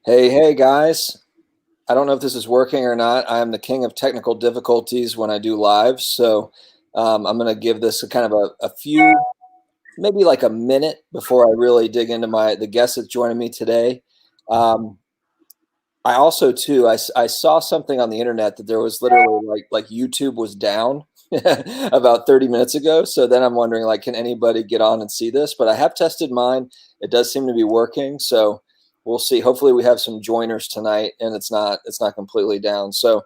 Hey, guys. I don't know if this is working or not. I am the king of technical difficulties when I do live. So I'm going to give this a kind of a few, maybe like a minute before I really dig into the guest that's joining me today. Um, I also, too, I saw something on the internet that there was literally like YouTube was down about 30 minutes ago. So then I'm wondering, like, can anybody get on and see this? But I have tested mine. It does seem to be working. So we'll see. Hopefully we have some joiners tonight and it's not completely down. So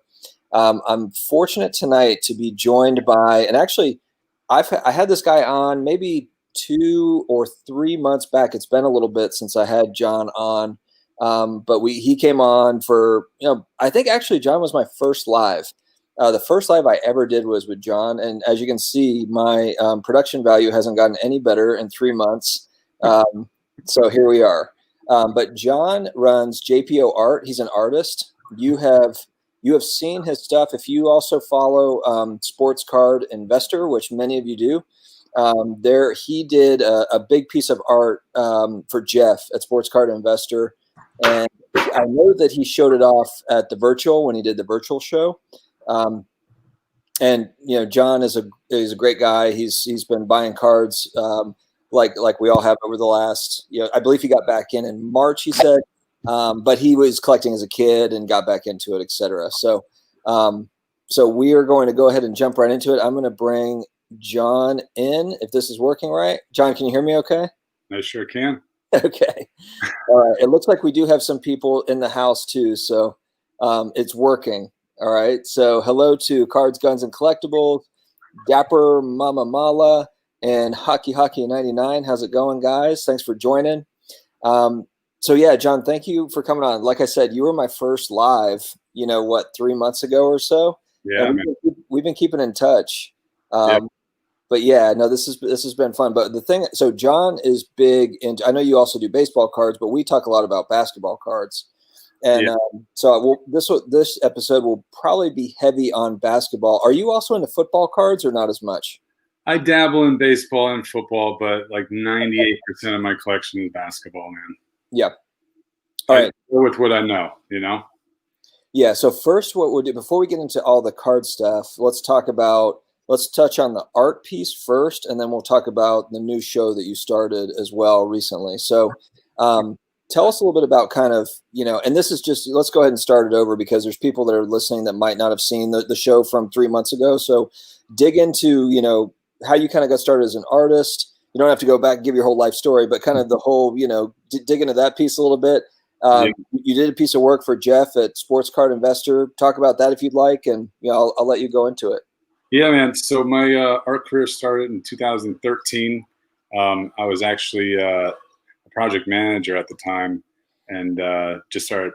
I'm fortunate tonight to be joined by, and actually I had this guy on maybe 2 or 3 months back. It's been a little bit since I had John on. But he came on for, I think actually John was my first live. The first live I ever did was with John. And as you can see, my production value hasn't gotten any better in 3 months. So here we are. But John runs JPO Art. He's an artist. You have seen his stuff. If you also follow Sports Card Investor, which many of you do, there he did a big piece of art for Jeff at Sports Card Investor. And I know that he showed it off at the virtual when he did the virtual show. And John is a great guy. He's been buying cards like we all have over the last. I believe he got back in March. He said, but he was collecting as a kid and got back into it, etc. So we are going to go ahead and jump right into it. I'm going to bring John in if this is working right. John, can you hear me? Okay. I sure can. Okay. All right. It looks like we do have some people in the house too. So it's working. All right. So hello to Cards, Guns, and Collectibles, Dapper Mama Mala, and Hockey 99. How's it going, guys? Thanks for joining. So yeah, John, thank you for coming on. Like I said, you were my first live, 3 months ago or so? Yeah, we've been keeping in touch. Yeah. But yeah, no, this has been fun. But so John is big, and I know you also do baseball cards, but we talk a lot about basketball cards. And so this episode will probably be heavy on basketball. Are you also into football cards or not as much? I dabble in baseball and football, but like 98% of my collection is basketball, man. Yeah. All right. Go with what I know, Yeah. So first, what we'll do before we get into all the card stuff, let's touch on the art piece first, and then we'll talk about the new show that you started as well recently. So tell us a little bit about kind of, and this is just, let's go ahead and start it over because there's people that are listening that might not have seen the show from 3 months ago. So dig into, how you kind of got started as an artist. You don't have to go back and give your whole life story, but kind of the whole, dig into that piece a little bit. You did a piece of work for Jeff at Sports Card Investor. Talk about that if you'd like, and I'll let you go into it. Yeah, man. So my art career started in 2013. I was actually a project manager at the time, and just started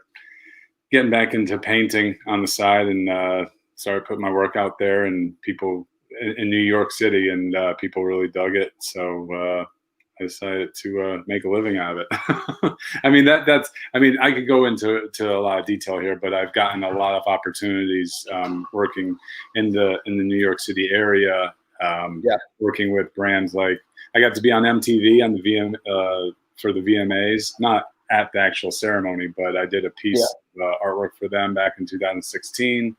getting back into painting on the side, and started putting my work out there, and people in New York City, and people really dug it. So I decided to make a living out of it. I mean, I could go into a lot of detail here, but I've gotten a lot of opportunities working in the New York City area. Working with brands like, I got to be on MTV on the for the VMAs, not at the actual ceremony, but I did a piece of artwork for them back in 2016.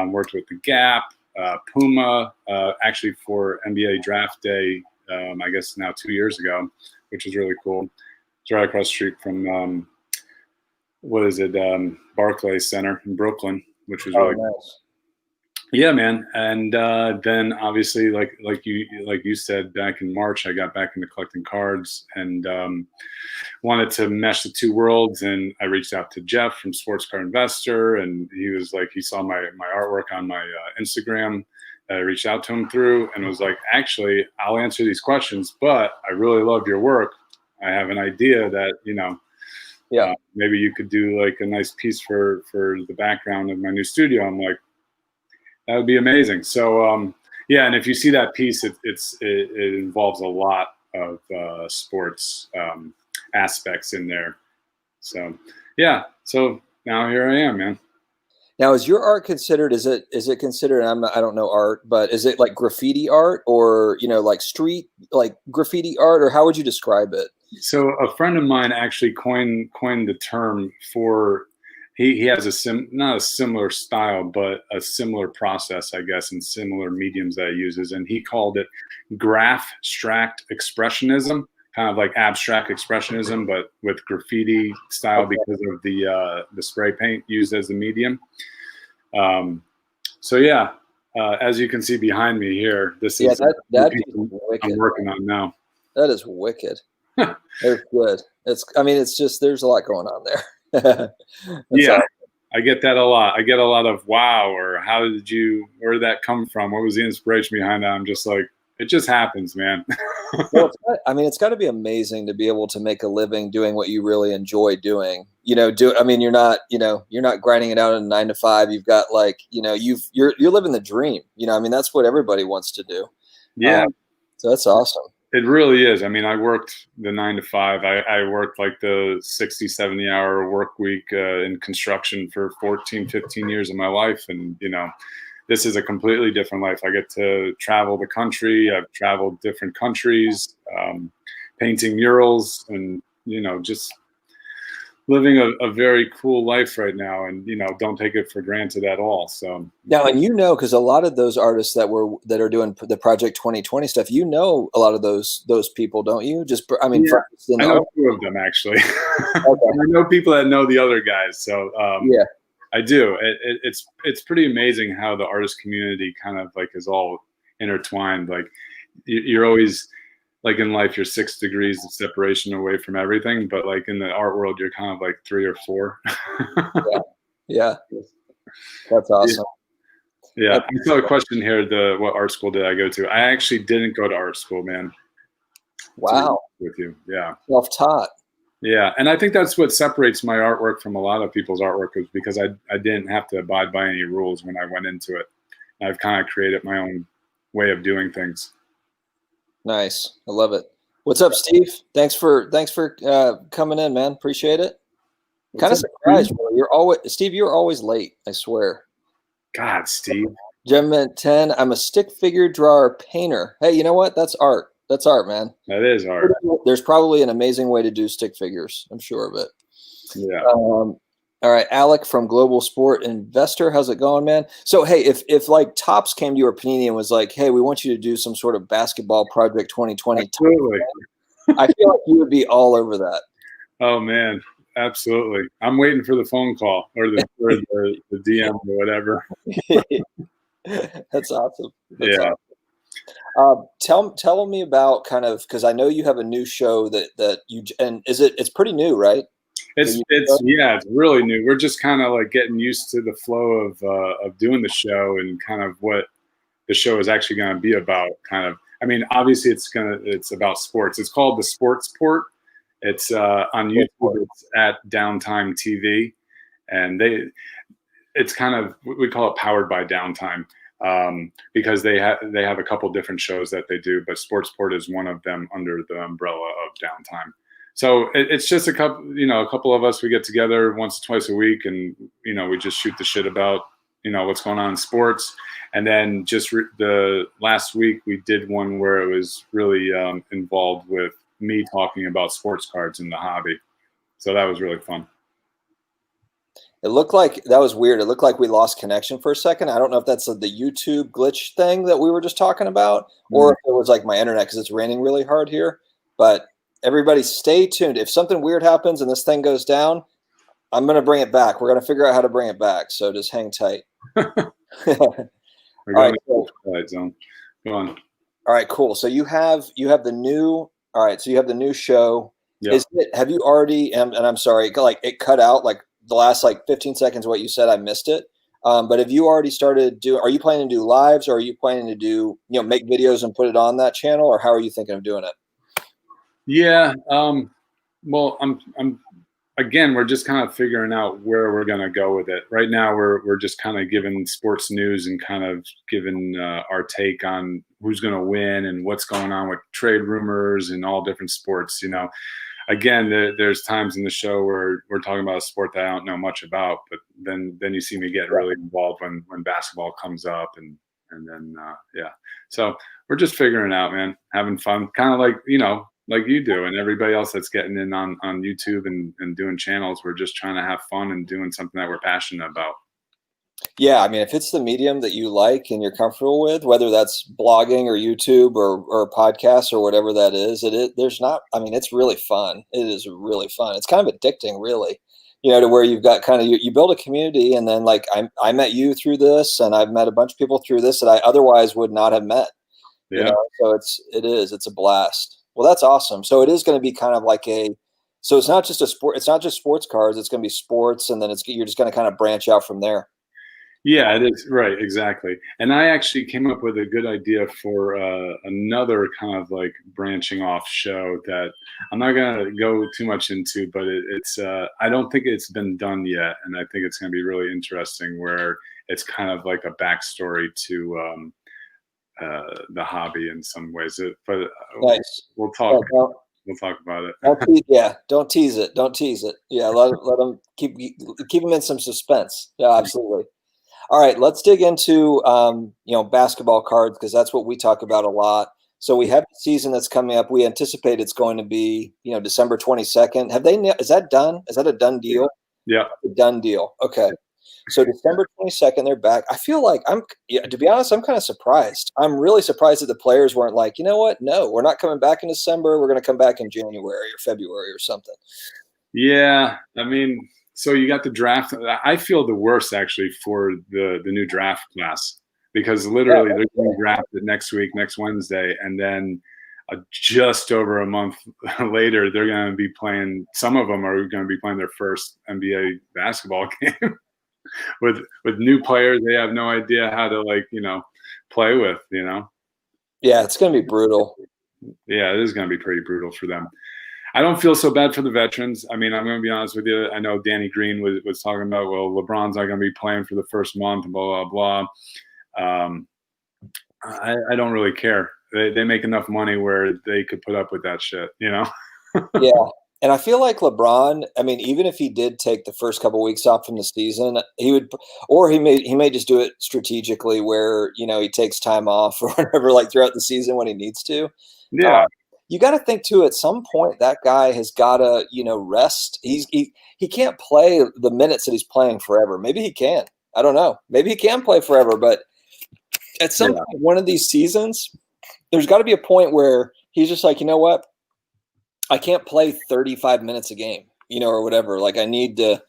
Worked with the Gap, Puma, actually for NBA Draft Day. I guess now 2 years ago, which is really cool. It's right across the street from Barclays Center in Brooklyn, which was really nice. Cool. Yeah, man. And then obviously, like you said, back in March, I got back into collecting cards and wanted to mesh the two worlds. And I reached out to Jeff from Sports Card Investor, and he saw my artwork on my Instagram. I reached out to him through and was like, actually, I'll answer these questions, but I really love your work. I have an idea that, maybe you could do like a nice piece for the background of my new studio. I'm like, that would be amazing. So, and if you see that piece, it involves a lot of sports aspects in there. So, so now here I am, man. Now, is your art considered? Is it considered? I don't know art, but is it like graffiti art or like street like graffiti art, or how would you describe it? So a friend of mine actually coined the term for he has not a similar style, but a similar process, I guess, and similar mediums that he uses, and he called it graph abstract expressionism, kind of like abstract expressionism, but with graffiti style Okay. because of the spray paint used as the medium. Um, so yeah, as you can see behind me here, this Yeah, is the that piece piece is I'm wicked. working on now. That is wicked. That's good. I mean, it's just there's a lot going on there. That's Yeah, all. I get that a lot. I get a lot of wow, or where did that come from? What was the inspiration behind that? I'm just like, it just happens, man. Well, I mean, it's got to be amazing to be able to make a living doing what you really enjoy doing. I mean, you're not grinding it out in a 9 to 5. You've got like, you're living the dream. I mean, that's what everybody wants to do. Yeah, Um, so that's awesome. it really is. I mean, I worked the 9 to 5. I worked like the 60, 70 hour work week in construction for 14, 15 years of my life. And, this is a completely different life. I get to travel the country. I've traveled different countries, painting murals and, just living a very cool life right now. And, don't take it for granted at all. So, Now, and because a lot of those artists that are doing the Project 2020 stuff, a lot of those people, don't you? I mean, yeah, for in I the know art. a few of them actually. Okay. I know people that know the other guys. So, Yeah. I do. It's pretty amazing how the artist community kind of like is all intertwined. Like you're always like in life, you're 6 degrees of separation away from everything, but like in the art world, you're kind of like 3 or 4. Yeah. Yeah. That's Yeah, awesome. yeah. That's I saw a question here. What art school did I go to? I actually didn't go to art school, man. To be honest wow. with you, yeah. Self-taught. Yeah, and I think that's what separates my artwork from a lot of people's artwork is because I didn't have to abide by any rules when I went into it. I've kind of created my own way of doing things. Nice. I love it. What's up, Steve? Thanks for coming in, man. Appreciate it. What's Kind of up, surprised, Steve? bro. You're always Steve. You're always late. I swear. God, Steve. Gem 10. I'm a stick figure drawer painter. Hey, you know what? That's art. That's art, man. That is art. There's probably an amazing way to do stick figures. I'm sure of it. Yeah. All right, Alec from Global Sport Investor. How's it going, man? So, hey, if like Topps came to you or Panini and was like, "Hey, we want you to do some sort of basketball project 2020," Absolutely. I feel like you would be all over that. Oh man, absolutely. I'm waiting for the phone call or the DM or whatever. That's awesome. That's Yeah. awesome. Tell me about kind of because I know you have a new show that you and it's pretty new, right? It's really new. We're just kind of like getting used to the flow of doing the show and kind of what the show is actually going to be about. Kind of, I mean, obviously it's about sports. It's called the Sports Port. It's on YouTube. It's at Downtime TV, and it's kind of we call it powered by Downtime because they have a couple different shows that they do, but Sportsport is one of them under the umbrella of Downtime. So it's just a couple of us. We get together once or twice a week, and we just shoot the shit about what's going on in sports. And then just the last week we did one where it was really involved with me talking about sports cards and the hobby. So that was really fun. It looked like that was weird. It looked like we lost connection for a second. I don't know if that's the YouTube glitch thing that we were just talking about, or if it was like my internet because it's raining really hard here. But everybody, stay tuned. If something weird happens and this thing goes down, I'm going to bring it back. We're going to figure out how to bring it back. So just hang tight. We're All right, going cool. to the Twilight Zone. Go on. All right, cool. So you have the new. All right, so you have the new show. Yeah. Have you already? And I'm sorry, like it cut out like the last like 15 seconds of what you said. I missed it. But have you already started doing? Are you planning to do lives, or are you planning to do make videos and put it on that channel, or how are you thinking of doing it? Yeah. Well, I'm again, we're just kind of figuring out where we're going to go with it. Right now, we're just kind of giving sports news and kind of giving our take on who's going to win and what's going on with trade rumors and all different sports. Again, there's times in the show where we're talking about a sport that I don't know much about, but then you see me getting really involved when basketball comes up and then yeah. So we're just figuring it out, man, having fun, kind of like like you do, and everybody else that's getting in on YouTube and doing channels. We're just trying to have fun and doing something that we're passionate about. Yeah, I mean, if it's the medium that you like and you're comfortable with, whether that's blogging or YouTube or podcasts or whatever that is, there's not, I mean, it's really fun. It is really fun. It's kind of addicting, really, to where you've got kind of, you build a community, and then like I met you through this, and I've met a bunch of people through this that I otherwise would not have met, Yeah. so it's a blast. Well, that's awesome. So it is going to be kind of like so it's not just a sport, it's not just sports cars, it's going to be sports, and then you're just going to kind of branch out from there. Yeah, it is. Right, exactly. And I actually came up with a good idea for another kind of like branching off show that I'm not going to go too much into, but it's I don't think it's been done yet, and I think it's going to be really interesting. Where it's kind of like a backstory to the hobby in some ways. But Nice. we'll Yeah, talk. We'll talk about it. don't tease it. Don't tease it. Yeah, let them keep them in some suspense. Yeah, absolutely. All right, let's dig into basketball cards, because that's what we talk about a lot. So we have the season that's coming up. We anticipate it's going to be December 22nd. Is that done? Is that a done deal? Yeah. A done deal. Okay. So December 22nd, they're back. I feel like to be honest, I'm kind of surprised. I'm really surprised that the players weren't like, you know what? No, we're not coming back in December. We're going to come back in January or February or something. Yeah, I mean, so you got the draft. I feel the worst actually for the new draft class, because literally they're going to draft it next week, next Wednesday, and then just over a month later, they're going to be playing. Some of them are going to be playing their first NBA basketball game with new players. They have no idea how to play with. Yeah, it's going to be brutal. Yeah, it is going to be pretty brutal for them. I don't feel so bad for the veterans. I mean, I'm going to be honest with you. I know Danny Green was talking about, well, LeBron's not going to be playing for the first month, blah, blah, blah. I don't really care. They make enough money where they could put up with that shit, Yeah. And I feel like LeBron, I mean, even if he did take the first couple of weeks off from the season, he would, or he may just do it strategically where, he takes time off or whatever, like throughout the season when he needs to. Yeah. You got to think too, at some point that guy has got to, rest. He can't play the minutes that he's playing forever. Maybe he can. I don't know. Maybe he can play forever, but at some point, one of these seasons, there's got to be a point where he's just like, you know what? I can't play 35 minutes a game, or whatever. Like I need to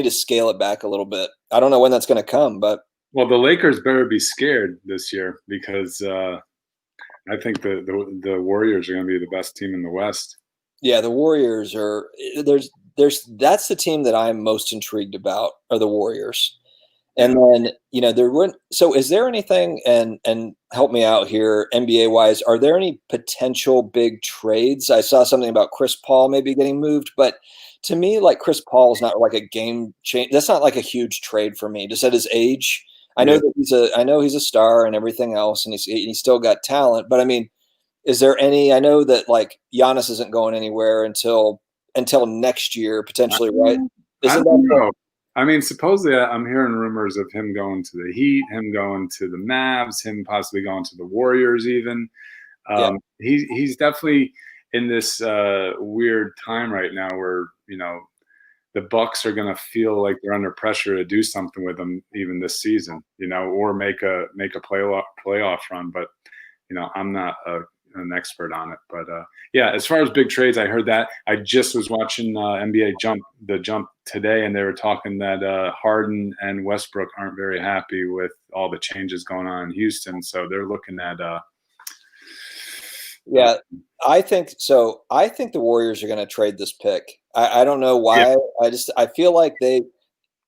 scale it back a little bit. I don't know when that's going to come, but well, the Lakers better be scared this year, because I think the Warriors are going to be the best team in the West. Yeah, the Warriors are that's the team that I'm most intrigued about, are the Warriors. And then, so is there anything, and help me out here, NBA wise, are there any potential big trades? I saw something about Chris Paul maybe getting moved, but to me, like Chris Paul is not like a game change. That's not like a huge trade for me, just at his age. I know that I know he's a star and everything else, and he's still got talent, but I mean, is there any, I know that like Giannis isn't going anywhere until next year, potentially, right? I don't know. I mean, supposedly I'm hearing rumors of him going to the Heat, him going to the Mavs, him possibly going to the Warriors even. He's definitely in this weird time right now where, the Bucks are going to feel like they're under pressure to do something with him even this season, or make a playoff run. But, I'm not an expert on it. But yeah, as far as big trades, I heard that. I just was watching NBA Jump today, and they were talking that Harden and Westbrook aren't very happy with all the changes going on in Houston, so they're looking at. Yeah, I think so. I think the Warriors are going to trade this pick. I don't know why. Yeah. I feel like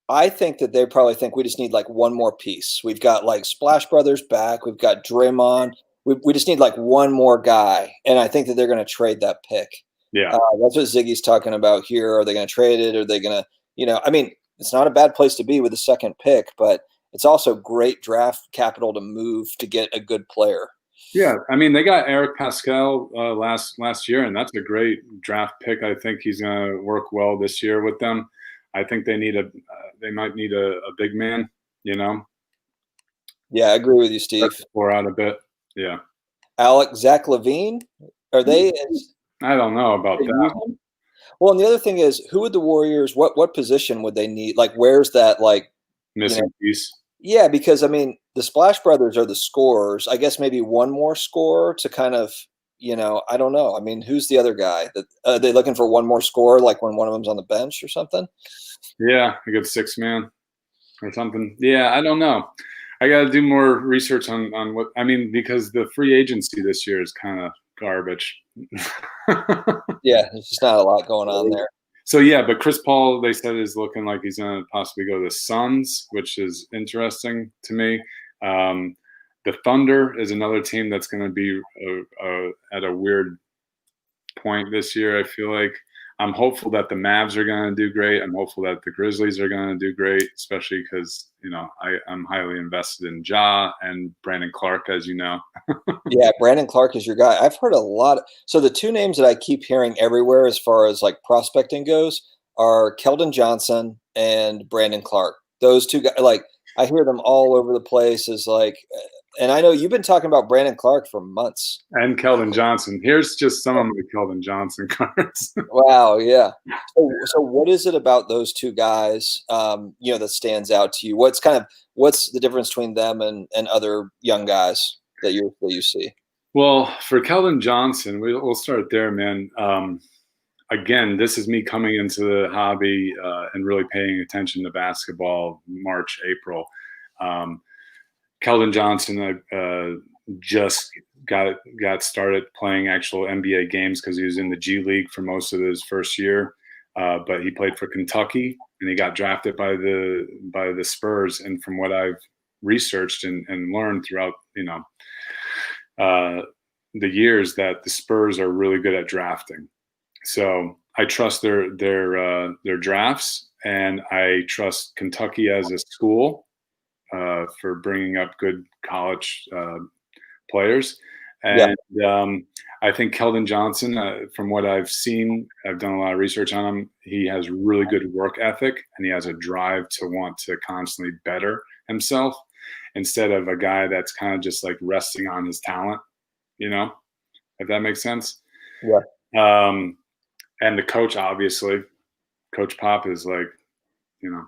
I think that they probably think we just need like one more piece. We've got like Splash Brothers back. We've got Draymond. We just need like one more guy, and I think that they're going to trade that pick. Yeah, that's what Ziggy's talking about here. Are they going to trade it? Are they going to, I mean, it's not a bad place to be with the second pick, but it's also great draft capital to move to get a good player. Yeah, I mean, they got Eric Pascal last year, and that's a great draft pick. I think he's going to work well this year with them. I think they might need a big man, Yeah, I agree with you, Steve. Pour out a bit. Yeah. Zach LaVine, are they? I don't know about They use that. him? Well, and the other thing is, who would the Warriors what position would they need? Like, where's that, like, you know Missing piece. yeah, because, I mean, the Splash Brothers are the scorers. I guess maybe one more scorer to kind of, I don't know. I mean, who's the other guy? That are they looking for one more scorer, like when one of them's on the bench or something? Yeah, a good 6 man or something. Yeah, I don't know. I got to do more research on what I mean because the free agency this year is kind of garbage. Yeah, there's just not a lot going on there. So yeah, but Chris Paul, they said, is looking like he's going to possibly go to the Suns, which is interesting to me. Um, the Thunder is another team that's going to be at a weird point this year. I feel like I'm hopeful that the Mavs are going to do great. I'm hopeful that the Grizzlies are going to do great, especially because I'm highly invested in Ja and Brandon Clark, as you know. Yeah, Brandon Clark is your guy. I've heard a lot. So the two names that I keep hearing everywhere as far as like prospecting goes are Keldon Johnson and Brandon Clark. Those two guys, like I hear them all over the place. Is like, and I know you've been talking about Brandon Clark for months. And Keldon Johnson. Here's just some of my Keldon Johnson cards. Wow, yeah. So what is it about those two guys, that stands out to you? What's the difference between them and other young guys that you see? Well, for Keldon Johnson, we'll start there, man. Again, this is me coming into the hobby and really paying attention to basketball March, April. Um, Keldon Johnson just got started playing actual NBA games because he was in the G League for most of his first year. But he played for Kentucky and he got drafted by the Spurs. And from what I've researched and learned throughout, uh, the years, that the Spurs are really good at drafting. So I trust their drafts, and I trust Kentucky as a school for bringing up good college players. Yeah, And I think Keldon Johnson, from what I've seen, I've done a lot of research on him. He has really good work ethic, and he has a drive to want to constantly better himself instead of a guy that's kind of just like resting on his talent, if that makes sense. yeah, Um, and the coach, obviously, Coach Pop is like, you know,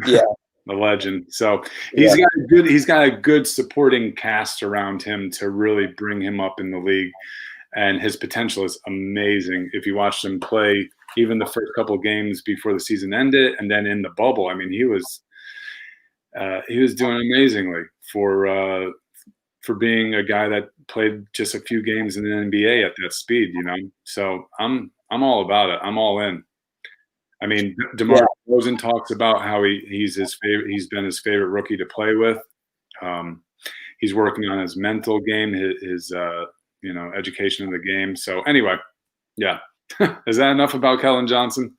yeah, a legend. So yeah, he's got a good supporting cast around him to really bring him up in the league. And his potential is amazing. If you watched him play, even the first couple of games before the season ended, and then in the bubble, I mean, he was doing amazingly for being a guy that played just a few games in the NBA at that speed. So I'm all about it. I'm all in. I mean, yeah. DeMar DeRozan talks about how he's his favorite. He's been his favorite rookie to play with. Um, he's working on his mental game, his education in the game. So anyway, yeah. Is that enough about Kellen Johnson?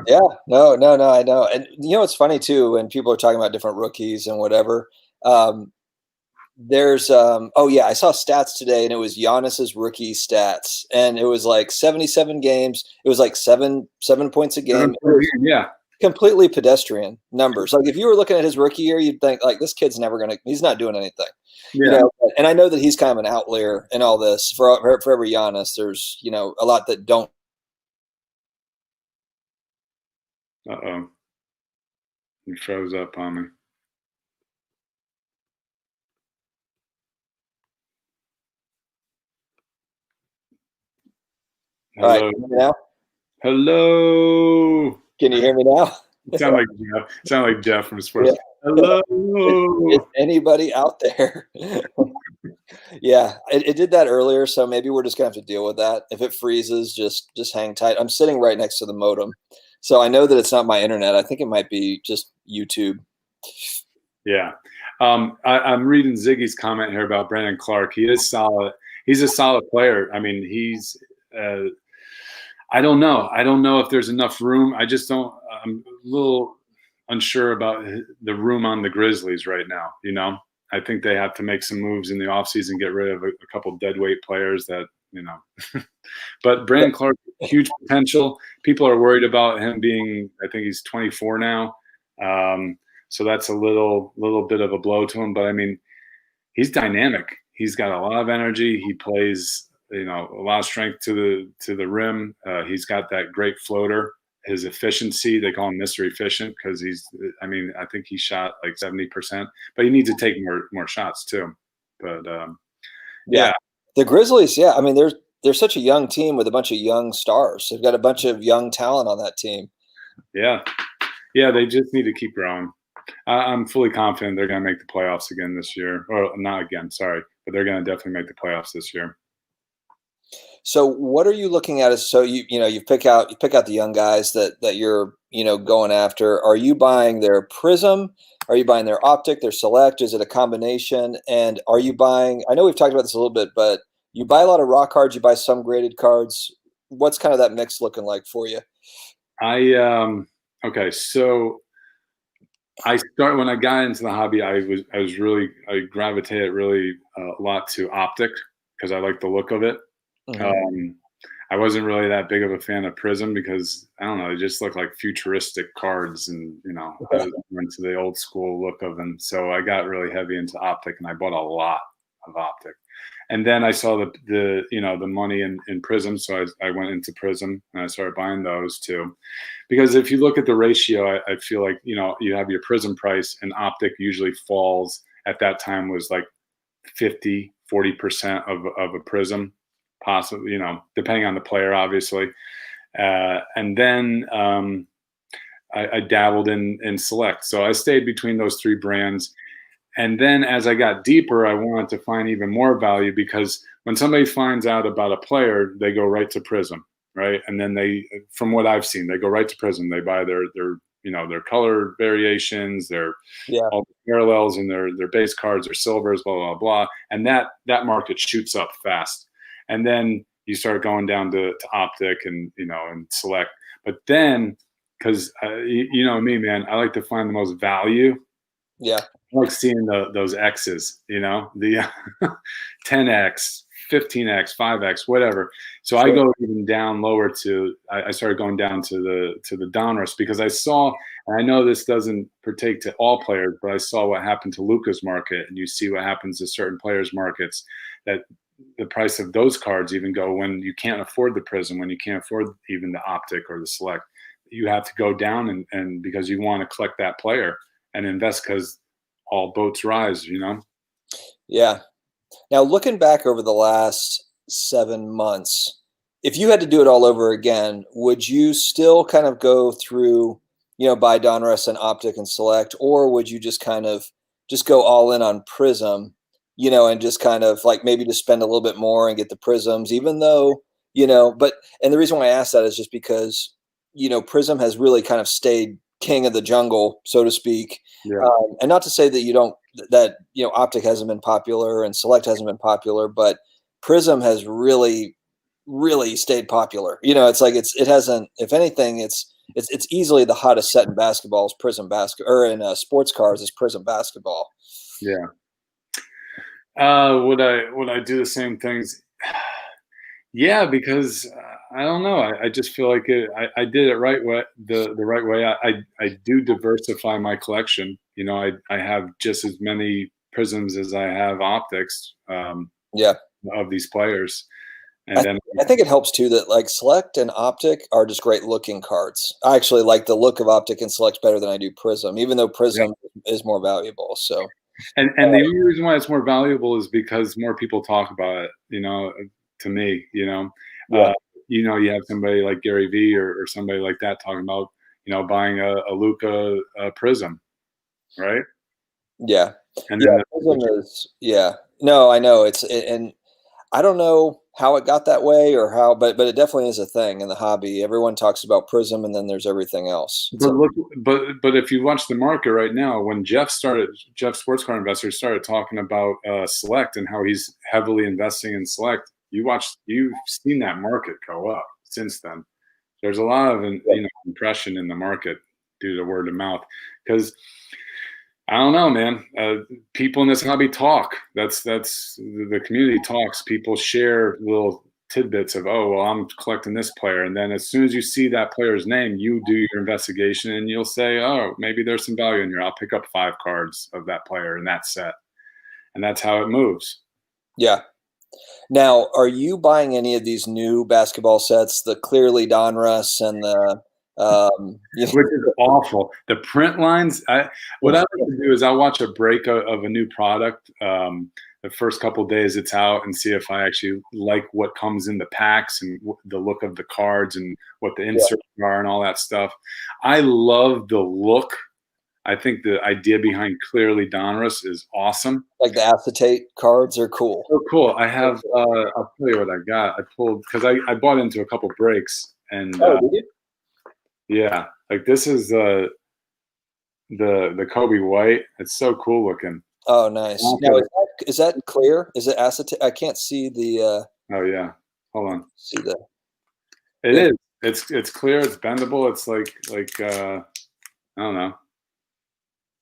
Yeah, no, no, no, I know. And it's funny too when people are talking about different rookies and whatever. Um, there's oh yeah, I saw stats today and it was Giannis's rookie stats and it was like 77 games. It was like seven points a game. It was Yeah, completely pedestrian numbers. Like if you were looking at his rookie year, you'd think like this kid's never he's not doing anything. yeah. And I know that he's kind of an outlier in all this. For every Giannis, there's a lot that don't. Uh-oh, he froze up on me. All right, Hello, can you hear me now? hello. Can you hear me now? Sound like Jeff. Sound like Jeff from Yeah. Sports. Hello. Is anybody out there? Yeah, it did that earlier, so maybe we're just gonna have to deal with that. If it freezes, just hang tight. I'm sitting right next to the modem, so I know that it's not my internet. I think it might be just YouTube. Yeah. I'm reading Ziggy's comment here about Brandon Clark. He is solid. He's a solid player. I mean, uh, I don't know. I don't know if there's enough room. I just don't, I'm a little unsure about the room on the Grizzlies right now. I think they have to make some moves in the offseason, get rid of a couple dead weight players but Brandon Clark, huge potential. People are worried about him being, I think he's 24 now. So that's a little bit of a blow to him. But I mean, he's dynamic. He's got a lot of energy. He plays a lot of strength to the rim. He's got that great floater. His efficiency, they call him Mr. Efficient because I think he shot like 70%, but he needs to take more shots too. But Yeah. yeah, The Grizzlies, yeah. I mean, they're such a young team with a bunch of young stars. They've got a bunch of young talent on that team. yeah, yeah. They just need to keep growing. I'm fully confident they're going to make the playoffs again this year, or not again. Sorry, but they're going to definitely make the playoffs this year. So what are you looking at as so you pick out the young guys that you're, going after. Are you buying their prism? Are you buying their optic, their select? Is it a combination? And are you buying, I know we've talked about this a little bit, but you buy a lot of raw cards, you buy some graded cards. What's kind of that mix looking like for you? Okay, so when I got into the hobby, I gravitated really a lot to optic because I like the look of it. Hmm. Um, I wasn't really that big of a fan of Prism because I don't know, they just look like futuristic cards, and I was into the old school look of them. So I got really heavy into optic, and I bought a lot of optic. And then I saw the money in Prism, so I went into Prism and I started buying those too. Because if you look at the ratio, I feel like you have your Prism price, and optic usually falls at that time was like 50-40% of a Prism, possibly, depending on the player, obviously. And then I dabbled in select, so I stayed between those three brands. And then as I got deeper, I wanted to find even more value, because when somebody finds out about a player, they go right to Prism, right? And then from what I've seen, they go right to Prism. They buy their color variations, their Yeah. all the parallels, and their base cards, their silvers, blah blah blah, and that market shoots up fast. And then you start going down to optic and select. But then, because you know me, man, I like to find the most value. Yeah. I like seeing those X's, the 10x, 15x, 5x, whatever. So I Sure. go even down lower I started going down to the Donruss, because I saw, and I know this doesn't partake to all players, but I saw what happened to Luca's market, and you see what happens to certain players' markets, that the price of those cards even go when you can't afford the Prism, when you can't afford even the optic or the select. You have to go down, and because you want to collect that player and invest, because all boats rise. Yeah. Now, looking back over the last 7 months, if you had to do it all over again, would you still kind of go through, buy Donruss and Optic and Select, or would you just kind of just go all in on Prism, and just kind of like maybe just spend a little bit more and get the Prisms, even though, and the reason why I ask that is just because, Prism has really kind of stayed king of the jungle, so to speak. Yeah. And not to say that you don't that optic hasn't been popular and select hasn't been popular, but prism has really stayed popular. It's like it hasn't, if anything, it's easily the hottest set in basketball is prism basketball, or in sports cars is prism basketball. Yeah. Would I do the same things? Yeah, because I don't know. I just feel like I did it right way, the right way. I do diversify my collection. I have just as many prisms as I have optics, Yeah. of these players, and I, then I think it helps too that like select and optic are just great looking cards. I actually like the look of optic and select better than I do prism, even though yeah. prism is more valuable. So And the only reason why it's more valuable is because more people talk about it. To me, yeah. uh, you have somebody like Gary Vee, or somebody like that talking about buying a Luca Prism, right? Yeah. And Yeah, then prism is, yeah. No, I know and I don't know how it got that way or how, but it definitely is a thing in the hobby. Everyone talks about prism and then there's everything else. It's but like, look, but if you watch the market right now, when Jeff Sports Car Investors started talking about Select and how he's heavily investing in Select, you've seen that market go up since then. There's a lot of impression in the market due to word of mouth, because I don't know, man. People in this hobby talk. That's the community talks. People share little tidbits of, oh, well, I'm collecting this player, and then as soon as you see that player's name, you do your investigation and you'll say, oh, maybe there's some value in here. I'll pick up 5 cards of that player in that set, and that's how it moves. yeah. Now, are you buying any of these new basketball sets, the clearly Donruss and the you Which is awful. The print lines. What I like to do is I watch a break of a new product. The first couple days it's out, and see if I actually like what comes in the packs and the look of the cards and what the yeah, inserts are and all that stuff. I love the look. I think the idea behind Clearly Donruss is awesome. like the acetate cards are cool. So cool. I have. I'll tell you what I got. I pulled because I bought into a couple breaks, and Oh, did you? yeah, like this is the Kobe White. It's so cool looking. Oh, nice. Now, is that clear? Is it acetate? I can't see the Oh yeah. Hold on. see the It yeah. is. It's clear. It's bendable. It's like I don't know.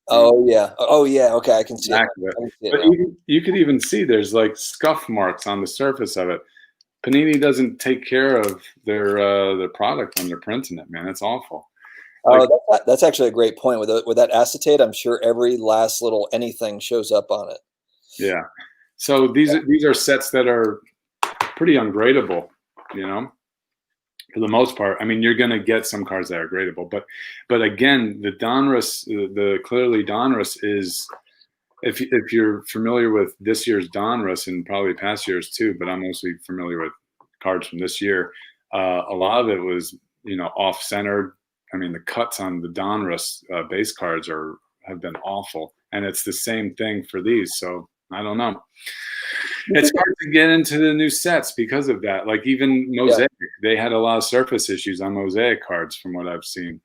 Oh yeah. Oh yeah. Okay, I can see it Back now. of it. I can see it But now. you could even see there's like scuff marks on the surface of it. Panini doesn't take care of their product when they're printing it, man. It's awful. Like Oh, that's actually a great point. With that acetate, I'm sure every last little anything shows up on it. yeah. So these are sets that are pretty ungradable, you know. For the most part. I mean, you're going to get some cards that are gradable, but again, the Donruss, the clearly Donruss is if you're familiar with this year's Donruss and probably past years too, but I'm mostly familiar with cards from this year. A lot of it was off centered. I mean, the cuts on the Donruss base cards have been awful, and it's the same thing for these. So I don't know. It's hard to get into the new sets because of that. Like even Yeah. Mosaic, they had a lot of surface issues on Mosaic cards from what I've seen.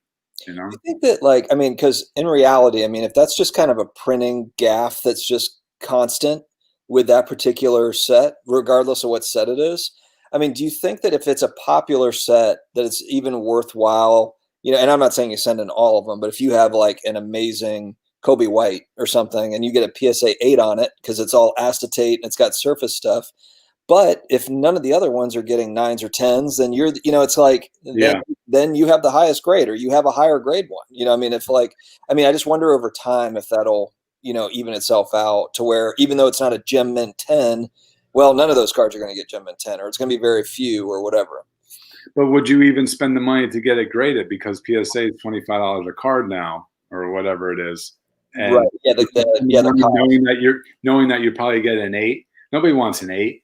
You know? I think that, like, I mean, because in reality, I mean, if that's just kind of a printing gaff that's just constant with that particular set, regardless of what set it is, I mean, do you think that if it's a popular set, that it's even worthwhile? And I'm not saying you send in all of them, but if you have like an amazing Kobe White or something, and you get a PSA 8 on it because it's all acetate and it's got surface stuff, but if none of the other ones are getting nines or tens, then it's like Yeah. then you have the highest grade or you have a higher grade one. I mean, I just wonder over time if that'll, even itself out to where even though it's not a gem mint 10, well, none of those cards are going to get gem mint 10 or it's going to be very few or whatever. But would you even spend the money to get it graded? Because PSA is $25 a card now, or whatever it is. Right. And Yeah. The cost. knowing that you probably get an 8. Nobody wants an 8.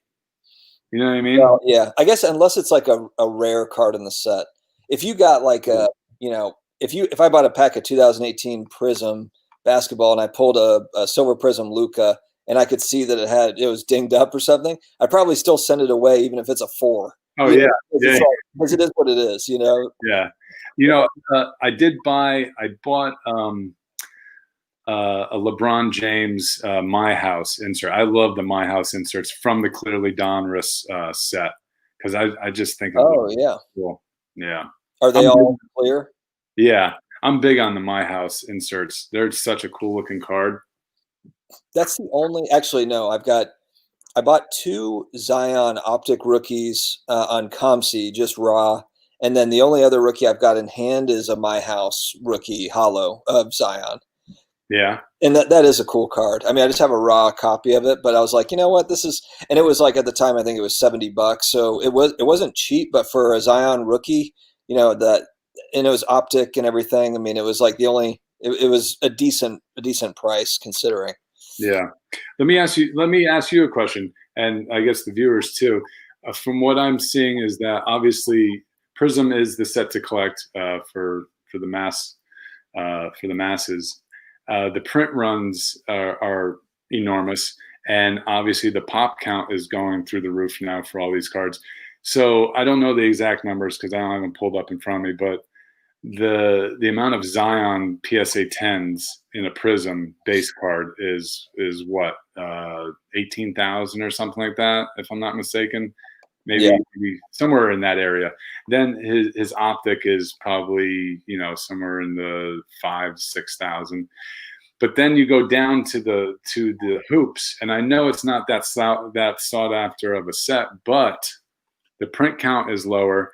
You know what I mean? Well, yeah, I guess unless it's like a rare card in the set. If you got like if I bought a pack of 2018 Prism basketball and I pulled a silver Prism Luca and I could see that it was dinged up or something, I'd probably still send it away even if it's a 4. Oh yeah, yeah, Because it is what it is. yeah. I bought a LeBron James My House insert. I love the My House inserts from the Clearly Donruss set because I just think it Oh looks yeah. cool. Yeah, Are they I'm all clear? yeah, I'm big on the My House inserts. They're such a cool looking card. That's the only. Actually, no. I bought 2 Zion Optic rookies on ComC, just raw. And then the only other rookie I've got in hand is a My House rookie hollow of Zion. Yeah, And that is a cool card. I mean, I just have a raw copy of it, but I was like, you know what, this is, and it was like at the time I think it was $70, so it wasn't cheap, but for a Zion rookie, that, and it was optic and everything. I mean, it was like it was a decent price considering. yeah. Let me ask you a question, and I guess the viewers too. From what I'm seeing is that obviously Prism is the set to collect for the masses. The print runs are enormous, and obviously the pop count is going through the roof now for all these cards. So I don't know the exact numbers because I don't have them pulled up in front of me, but the amount of Zion PSA 10s in a Prism base card is what 18,000 or something like that, if I'm not mistaken. Yeah. Maybe somewhere in that area. Then his optic is probably somewhere in the 5,000-6,000. But then you go down to the hoops, and I know it's not that sought after of a set, but the print count is lower.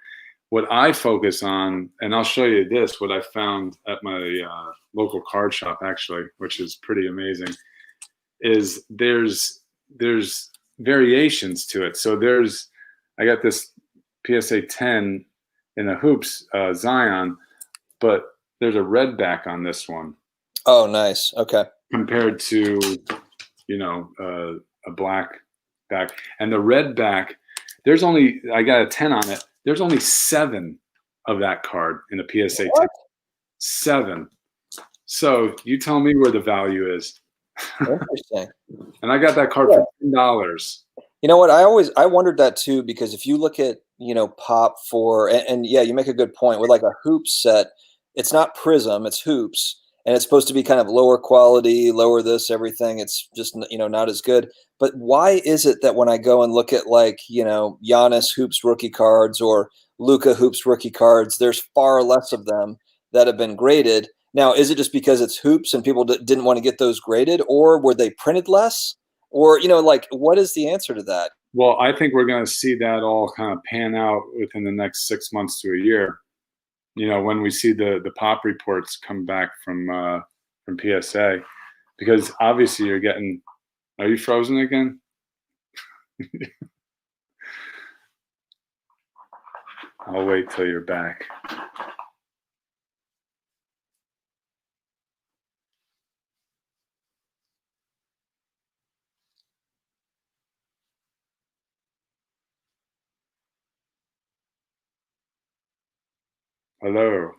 What I focus on, and I'll show you this, what I found at my local card shop actually, which is pretty amazing, is there's variations to it. So I got this PSA 10 in a hoops Zion, but there's a red back on this one. Oh, nice. Okay. Compared to, a black back. And the red back, I got a 10 on it. There's only 7 of that card in a PSA 10. What? 7. So you tell me where the value is. Interesting. And I got that card for $10. You know what? I wondered that too, because if you look at, pop for, and yeah, you make a good point with like a hoops set, it's not Prism, it's hoops, and it's supposed to be kind of lower quality, lower this, everything. It's just, not as good. But why is it that when I go and look at like, Giannis hoops rookie cards or Luca hoops rookie cards, there's far less of them that have been graded. Now, is it just because it's hoops and people didn't want to get those graded, or were they printed less? Or, like, what is the answer to that? Well, I think we're going to see that all kind of pan out within the next 6 months to a year. When we see the pop reports come back from PSA, because obviously you're getting. Are you frozen again? I'll wait till you're back. Hello.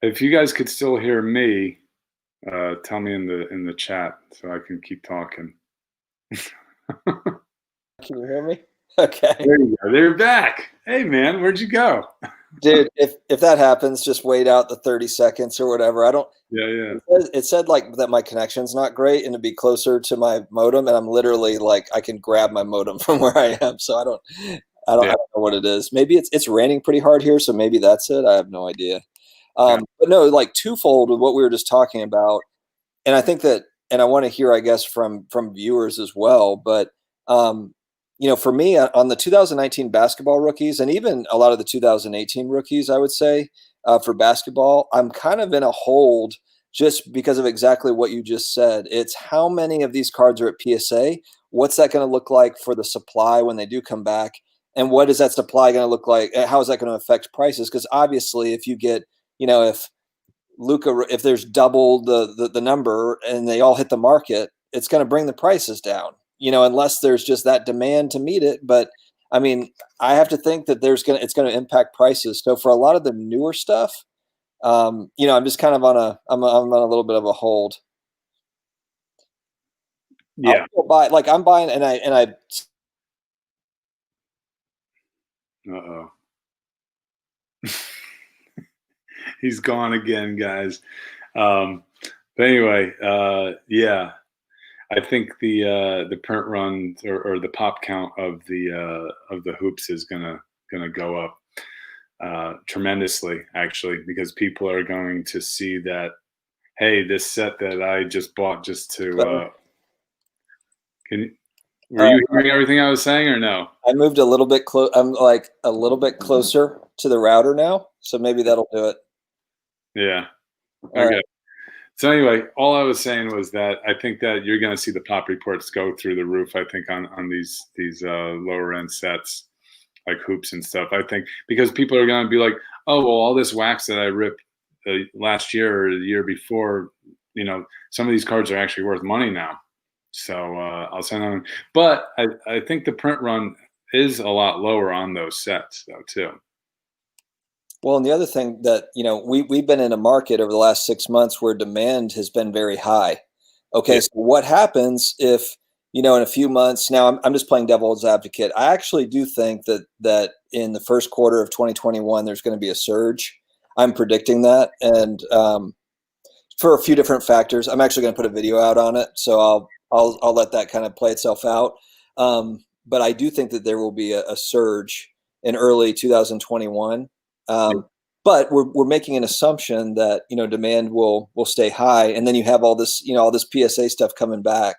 If you guys could still hear me, tell me in the chat so I can keep talking. Can you hear me? Okay. There you go. They're back. Hey man, where'd you go? Dude, if that happens, just wait out the 30 seconds or whatever. I don't. Yeah. It said like that my connection's not great and to be closer to my modem, and I'm literally like I can grab my modem from where I am, so I don't know what it is. Maybe it's raining pretty hard here, so maybe that's it. I have no idea. But no, like twofold with what we were just talking about, and I think that, and I want to hear, I guess, from viewers as well. But for me, on the 2019 basketball rookies, and even a lot of the 2018 rookies, I would say for basketball, I'm kind of in a hold just because of exactly what you just said. It's how many of these cards are at PSA. What's that going to look like for the supply when they do come back? And what is that supply going to look like? How is that going to affect prices? Because obviously, if you get, if Luca, if there's double the number and they all hit the market, it's going to bring the prices down, unless there's just that demand to meet it. But I mean, I have to think that it's going to impact prices. So for a lot of the newer stuff, I'm just kind of I'm on a little bit of a hold. Yeah. I'm buying, and I. Uh-oh. He's gone again, guys. But anyway, yeah, I think the print run or the pop count of the hoops is gonna go up tremendously, actually, because people are going to see that, hey, this set that I just bought just to were you hearing everything I was saying or no? I moved a little bit close. I'm like a little bit closer to the router now, so maybe that'll do it. Yeah. All Okay. right. So anyway, all I was saying was that I think that you're going to see the pop reports go through the roof. I think on these lower end sets like hoops and stuff. I think because people are going to be like, oh well, all this wax that I ripped last year or the year before, some of these cards are actually worth money now. So I'll send them. But I think the print run is a lot lower on those sets though too. Well, and the other thing that, we've been in a market over the last 6 months where demand has been very high. Okay, Yeah. so what happens if, in a few months, now I'm just playing devil's advocate. I actually do think that in the first quarter of 2021, there's going to be a surge. I'm predicting that. And for a few different factors, I'm actually going to put a video out on it. So I'll let that kind of play itself out. But I do think that there will be a surge in early 2021. But we're making an assumption that demand will stay high, and then you have all this PSA stuff coming back.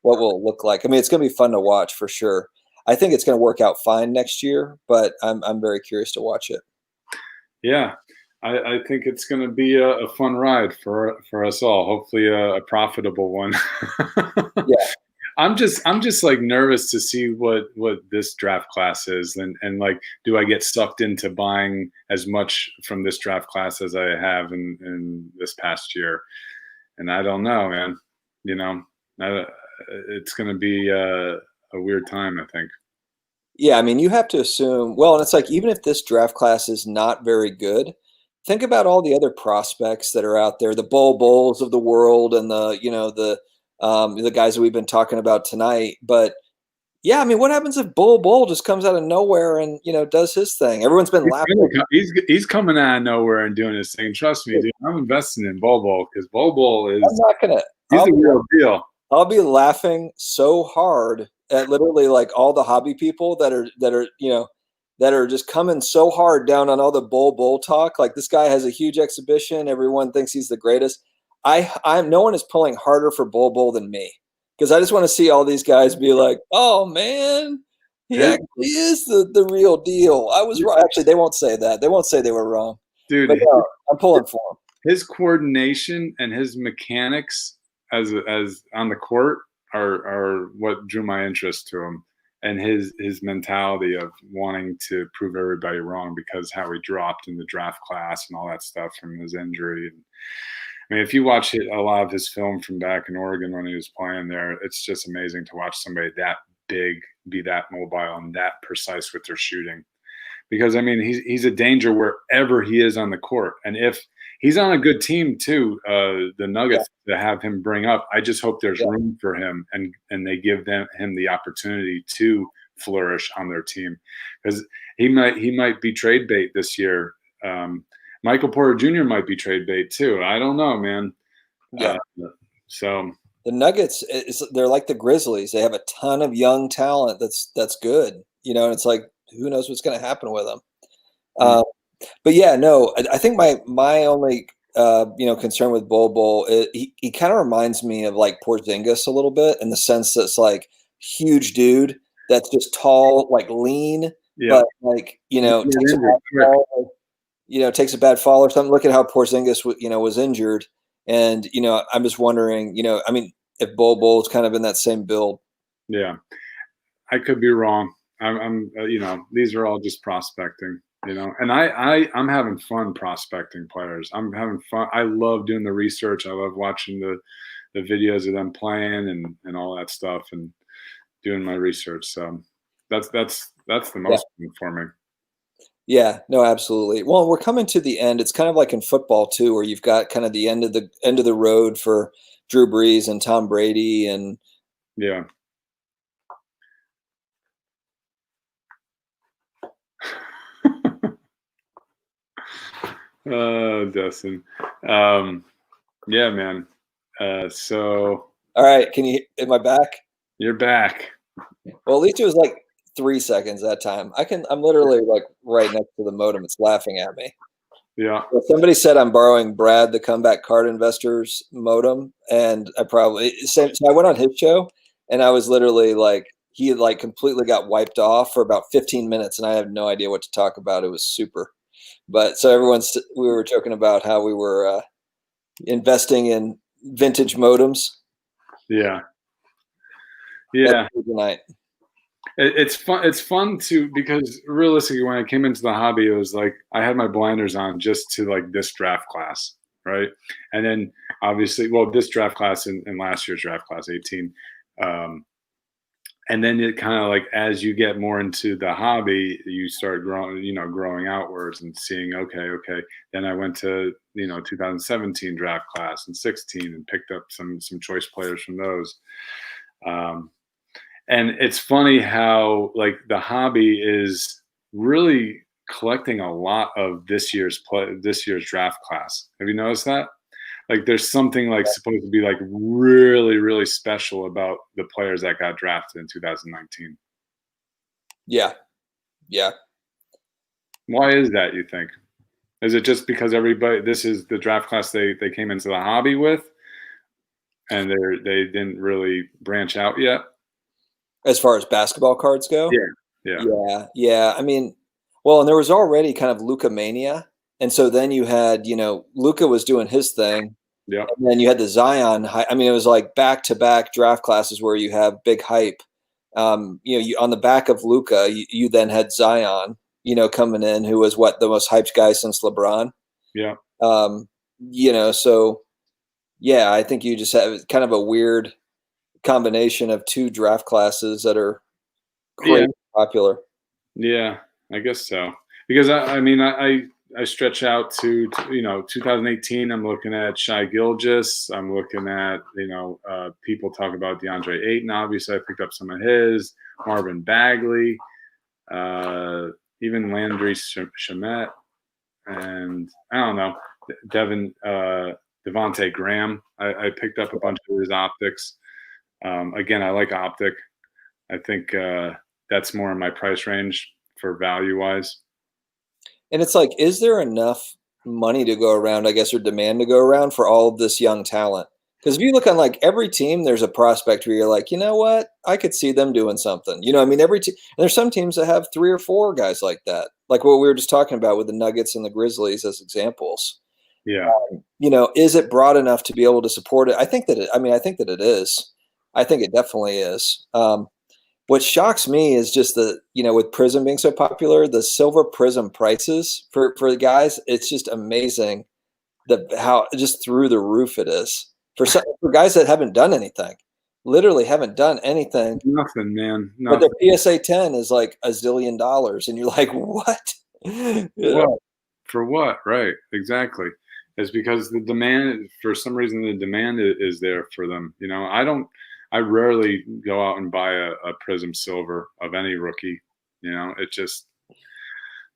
What will it look like? I mean, it's going to be fun to watch for sure. I think it's going to work out fine next year, but I'm very curious to watch it. Yeah, I think it's going to be a fun ride for us all. Hopefully, a profitable one. Yeah. I'm just like nervous to see what this draft class is, and like, do I get sucked into buying as much from this draft class as I have in this past year? And I don't know, man. You know, I, it's going to be a weird time, I think. Yeah, I mean, you have to assume, well, and it's like even if this draft class is not very good, think about all the other prospects that are out there, the Bowls of the world and the guys that we've been talking about tonight. But yeah, I mean, what happens if Bull just comes out of nowhere and, does his thing? Everyone's been laughing. He's coming out of nowhere and doing his thing. Trust me, dude. I'm investing in Bobo because Bobo I'm is not gonna. he's the real deal. I'll be laughing so hard at literally like all the hobby people that are just coming so hard down on all the bull talk. Like this guy has a huge exhibition. Everyone thinks he's the greatest. I'm no one is pulling harder for bull than me because I just want to see all these guys be like, oh man, he His, actually is the real deal. I was wrong. Actually, they won't say that. They won't say they were wrong. dude, But no, I'm pulling for him. his coordination and his mechanics as on the court are what drew my interest to him, and his mentality of wanting to prove everybody wrong because how he dropped in the draft class and all that stuff from his injury. And I mean, if you watch a lot of his film from back in Oregon when he was playing there, it's just amazing to watch somebody that big be that mobile and that precise with their shooting. Because I mean, he's a danger wherever he is on the court, and if he's on a good team too, the Nuggets to have him bring up, I just hope there's room for him and they give him the opportunity to flourish on their team, because he might be trade bait this year. Michael Porter Jr. might be trade bait too. I don't know, man. Yeah. So The Nuggets, they're like the Grizzlies. They have a ton of young talent that's good, and it's like who knows what's going to happen with them. But yeah, no, I think my only concern with Bol he kind of reminds me of like Porzingis a little bit in the sense that it's like huge dude that's just tall, like lean, but like takes a bad fall or something. Look at how Porzingis was injured, and I'm just wondering, I mean, if Bol is kind of in that same build. Yeah, I could be wrong. I'm these are all just prospecting, and I'm having fun prospecting players. I'm having fun. I love doing the research. I love watching the videos of them playing and all that stuff and doing my research. So that's the most fun for me. Yeah, no, absolutely. Well, we're coming to the end. It's kind of like in football too, where you've got kind of the end of the road for Drew Brees and Tom Brady and yeah. Dustin. Yeah, man. So all right, am I back? You're back. Well, at least it was like 3 seconds that time. I'm literally like right next to the modem. It's laughing at me. Yeah. Well, somebody said I'm borrowing Brad, the Comeback Card Investors modem, and I went on his show, and I was literally like, he had like completely got wiped off for about 15 minutes, and I had no idea what to talk about. It was super. But so we were joking about how we were investing in vintage modems. Yeah. Yeah. Tonight. It's fun. It's fun because realistically, when I came into the hobby, it was like I had my blinders on just to like this draft class, right? And then obviously, well, this draft class and last year's draft class, 18. And then it kind of like as you get more into the hobby, you start growing outwards and seeing, okay. Then I went to 2017 draft class and 16 and picked up some choice players from those. And it's funny how like the hobby is really collecting a lot of this year's draft class. Have you noticed that? Like there's something like supposed to be like really, really special about the players that got drafted in 2019. Yeah. Yeah. Why is that, you think? Is it just because this is the draft class they came into the hobby with and they didn't really branch out yet? As far as basketball cards go? Yeah. I mean, well, and there was already kind of Luka mania. And so then you had, Luka was doing his thing. Yep. And then you had the Zion. I mean, it was like back to back draft classes where you have big hype. You on the back of Luca, you then had Zion, coming in, who was what the most hyped guy since LeBron. Yeah. Um, so yeah, I think you just have kind of a weird combination of two draft classes that are Yeah. crazy popular. Yeah. I guess so. Because I mean, I stretch out to 2018. I'm looking at Shai Gilgeous. I'm looking at people talk about DeAndre Ayton. Obviously, I picked up some of his. Marvin Bagley, uh, even Landry Shamet, and I don't know Devonte Graham. I picked up a bunch of his optics. Again, I like optic. I think that's more in my price range for value wise. And it's like, is there enough money to go around, I guess, or demand to go around for all of this young talent? Because if you look on like every team, there's a prospect where you're like, you know what, I could see them doing something. I mean, every team. And there's some teams that have three or four guys like that, like what we were just talking about with the Nuggets and the Grizzlies as examples. Yeah, Is it broad enough to be able to support it? I think that I think that it is. I think it definitely is. What shocks me is just with Prism being so popular, the silver Prism prices for the guys, it's just amazing how just through the roof it is for guys that haven't done anything, literally haven't done anything, nothing, man, but nothing. their PSA 10 is like $1 zillion, and you're like, what? What? For what? Right, exactly. It's because the demand, for some reason, the demand is there for them. I rarely go out and buy a Prism Silver of any rookie. It just,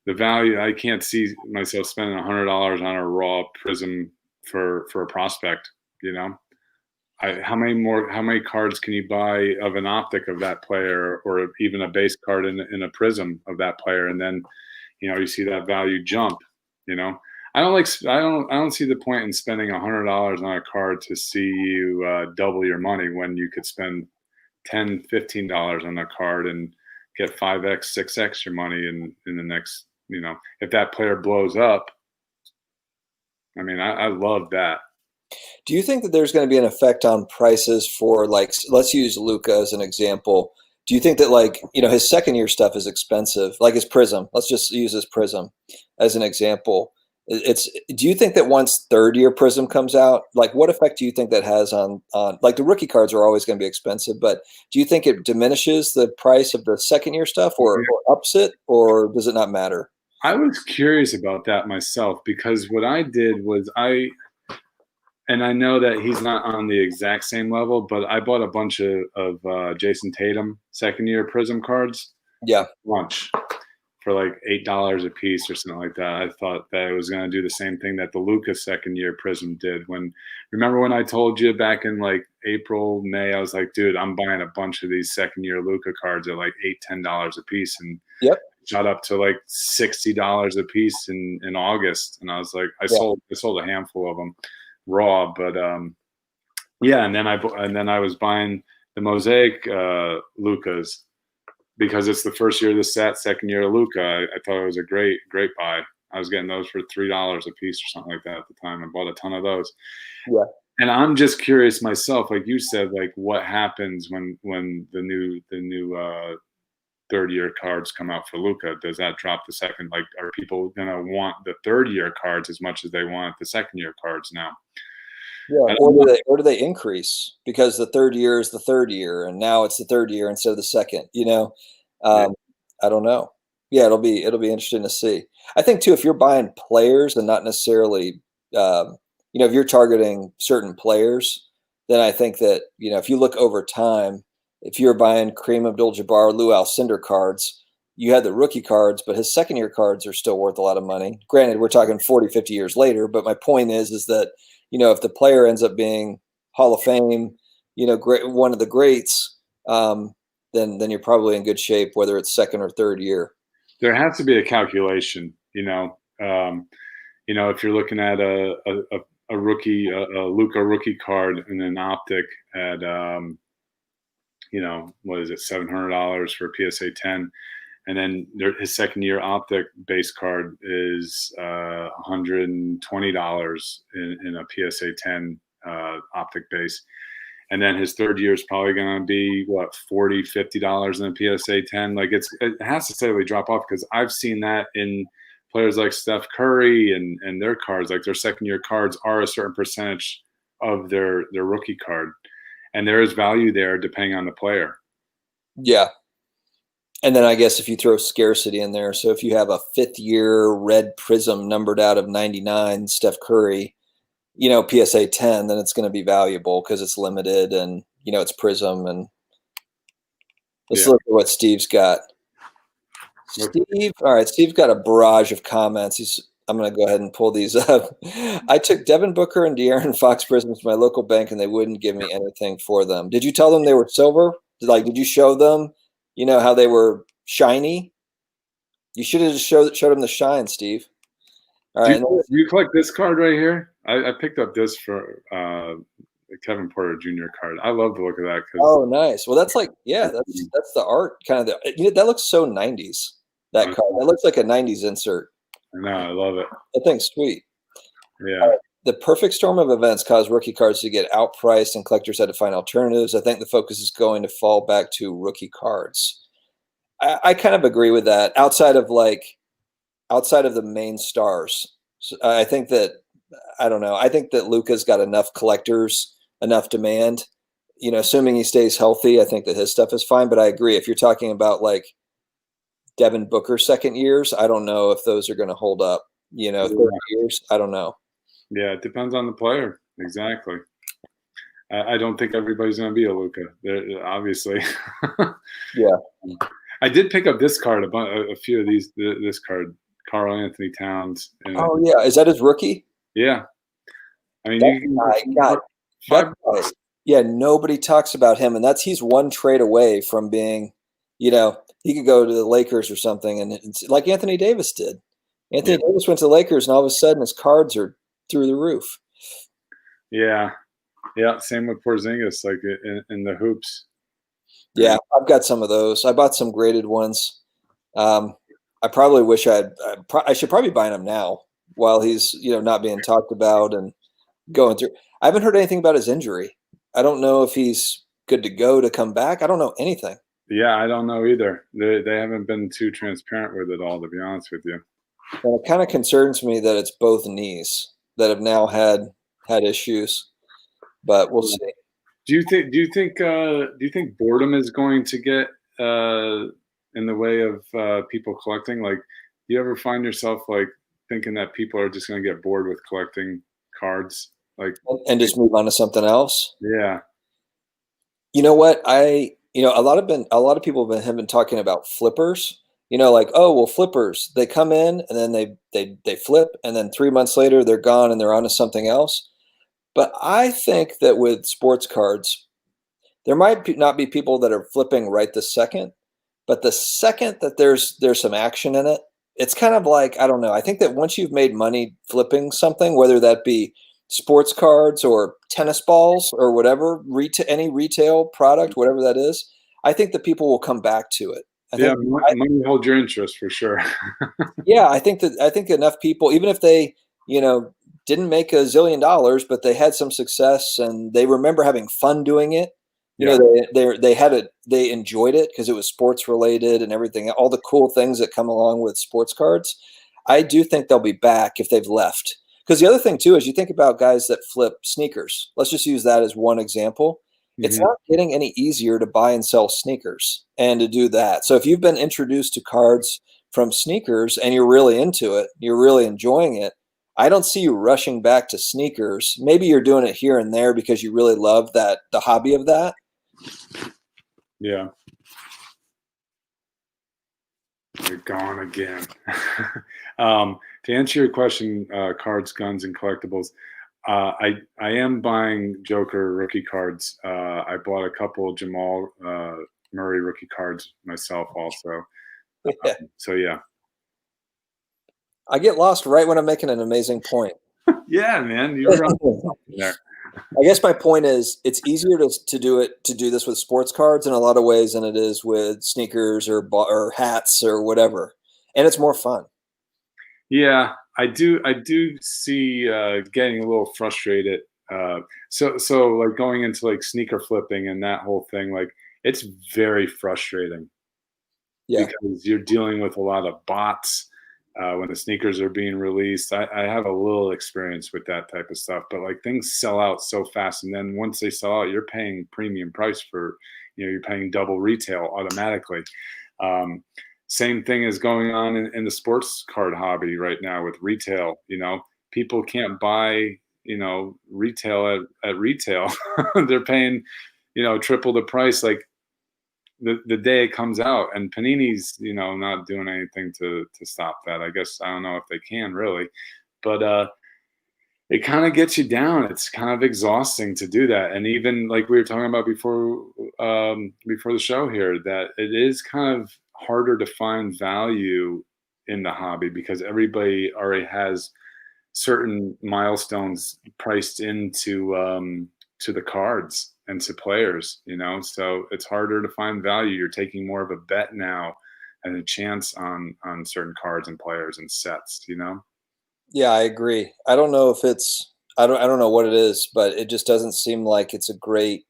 the value, I can't see myself spending $100 on a raw Prism for a prospect. You know, how many cards can you buy of an optic of that player, or even a base card in a Prism of that player, and then you see that value jump. You know, I don't see the point in spending $100 on a card to see you double your money when you could spend $10, $15 on a card and get 5x, 6x your money in the next. If that player blows up, I mean, I love that. Do you think that there's going to be an effect on prices for, like, let's use Luca as an example? Do you think that, like, his second year stuff is expensive, like his Prism? Let's just use his Prism as an example. Do you think that once third year Prism comes out, like, what effect do you think that has on like the rookie cards are always going to be expensive, but do you think it diminishes the price of the second year stuff, or ups it, or does it not matter? I was curious about that myself because what I did was and I know that he's not on the exact same level, but I bought a bunch of Jason Tatum second year Prism cards Yeah. lunch for like $8 a piece or something like that. I thought that it was going to do the same thing that the Lucas second year Prism did. Remember when I told you back in like April, May, I was like, dude, I'm buying a bunch of these second year Luca cards at like $8, $10 a piece, and Yep. shot up to like $60 a piece in August. And I was like, I Yeah. sold a handful of them raw, but yeah. And then I was buying the Mosaic Lucas because it's the first year of the set, second year of Luca. I thought it was a great buy. I was getting those for $3 a piece or something like that at the time. I bought a ton of those. Yeah. And I'm just curious myself, like you said, like what happens when the new third year cards come out for Luca? Does that drop the second? Like, are people gonna want the third year cards as much as they want the second year cards now? Yeah, I don't know. or do they increase because the third year is the third year, and now it's the third year instead of the second? Yeah. Um, I don't know. Yeah, it'll be interesting to see. I think too, if you're buying players and not necessarily, if you're targeting certain players, then I think that if you look over time, if you're buying Kareem Abdul-Jabbar, Lou Alcindor cards, you had the rookie cards, but his second year cards are still worth a lot of money. Granted, we're talking 40, 50 years later, but my point is that if the player ends up being Hall of Fame, great, one of the greats, then you're probably in good shape, whether it's second or third year. There has to be a calculation, if you're looking at a rookie, a Luca rookie card and an optic at, what is it, $700 for PSA 10. And then his second year optic base card is $120 in a PSA 10 optic base. And then his third year is probably going to be what, $40, $50 in a PSA 10. Like it has to steadily drop off, because I've seen that in players like Steph Curry and their cards, like their second year cards are a certain percentage of their rookie card, and there is value there depending on the player. Yeah. And then I guess if you throw scarcity in there, so if you have a 5th year red prism numbered out of 99, Steph Curry, PSA 10, then it's going to be valuable because it's limited and, it's prism. And let's look at what Steve's got. Steve, all right, Steve's got a barrage of comments. I'm going to go ahead and pull these up. I took Devin Booker and De'Aaron Fox prisms to my local bank, and they wouldn't give me anything for them. Did you tell them they were silver? Did you show them, how they were shiny? You should have just showed them the shine, Steve. All right. Do you collect this card right here? I picked up this for the Kevin Porter Jr. card. I love the look of that. Oh, nice. Well, that's that's the art kind of that looks so 90s. That card. That looks like a 90s insert. I know. I love it. That thing's sweet. Yeah. The perfect storm of events caused rookie cards to get outpriced, and collectors had to find alternatives. I think the focus is going to fall back to rookie cards. I kind of agree with that. Outside of the main stars, so I think that I don't know. I think that Luka's got enough collectors, enough demand. Assuming he stays healthy, I think that his stuff is fine. But I agree. If you're talking about like Devin Booker second years, I don't know if those are going to hold up. 30 years, I don't know. Yeah, it depends on the player. Exactly. I don't think everybody's going to be a Luka. Obviously. Yeah. I did pick up this card, a few of these. This card, Karl Anthony Towns. Oh yeah, is that his rookie? Yeah. I mean, yeah. Nobody talks about him, and he's one trade away from being, he could go to the Lakers or something, and it's like Anthony Davis did. Anthony Davis went to the Lakers, and all of a sudden his cards are through the roof. Yeah. Same with Porzingis, like in the hoops. Yeah, I've got some of those. I bought some graded ones. I probably wish I should probably buy him now while he's not being talked about and going through. I haven't heard anything about his injury. I don't know if he's good to go to come back. I don't know anything. Yeah, I don't know either. They haven't been too transparent with it all, to be honest with you. And it kind of concerns me that it's both knees that have now had issues, but we'll see. Do you think boredom is going to get in the way of people collecting? Like, do you ever find yourself like thinking that people are just going to get bored with collecting cards, and just move on to something else? Yeah. You know what? A lot of people have been talking about flippers. Flippers, they come in and then they flip, and then 3 months later they're gone and they're on to something else. But I think that with sports cards, there might not be people that are flipping right this second, but the second that there's some action in it, it's kind of like, I don't know. I think that once you've made money flipping something, whether that be sports cards or tennis balls or whatever, any retail product, whatever that is, I think that people will come back to it. Money holds your interest for sure. Yeah, I think enough people, even if they, didn't make $1 zillion, but they had some success and they remember having fun doing it. They enjoyed it because it was sports related and everything, all the cool things that come along with sports cards. I do think they'll be back if they've left. Because the other thing too is you think about guys that flip sneakers. Let's just use that as one example. Mm-hmm. It's not getting any easier to buy and sell sneakers and to do that. So if you've been introduced to cards from sneakers and you're really into it, you're really enjoying it, I don't see you rushing back to sneakers. Maybe you're doing it here and there because you really love the hobby of that. Yeah. You're gone again. To answer your question, cards, guns, and collectibles, I am buying Joker rookie cards. I bought a couple Jamal Murray rookie cards myself also. Yeah. So yeah. I get lost right when I'm making an amazing point. Yeah, man, you're right there. I guess my point is it's easier to do this with sports cards in a lot of ways than it is with sneakers or hats or whatever, and it's more fun. Yeah, I do see getting a little frustrated. So like going into like sneaker flipping and that whole thing, like it's very frustrating Yeah, because you're dealing with a lot of bots when the sneakers are being released. I have a little experience with that type of stuff, but like things sell out so fast, and then once they sell out, you're paying premium price for, you're paying double retail automatically. Um, Same thing is going on in the sports card hobby right now with retail. People can't buy, retail at retail. They're paying, triple the price. Like the day it comes out, and Panini's not doing anything to stop that. I guess I don't know if they can really, but it kind of gets you down. It's kind of exhausting to do that, and even like we were talking about before the show here, that it is kind of harder to find value in the hobby because everybody already has certain milestones priced into to the cards and to players, so it's harder to find value. You're taking more of a bet now and a chance on certain cards and players and sets. yeah, I agree. I don't know if it's I don't know what it is, but it just doesn't seem like it's a great.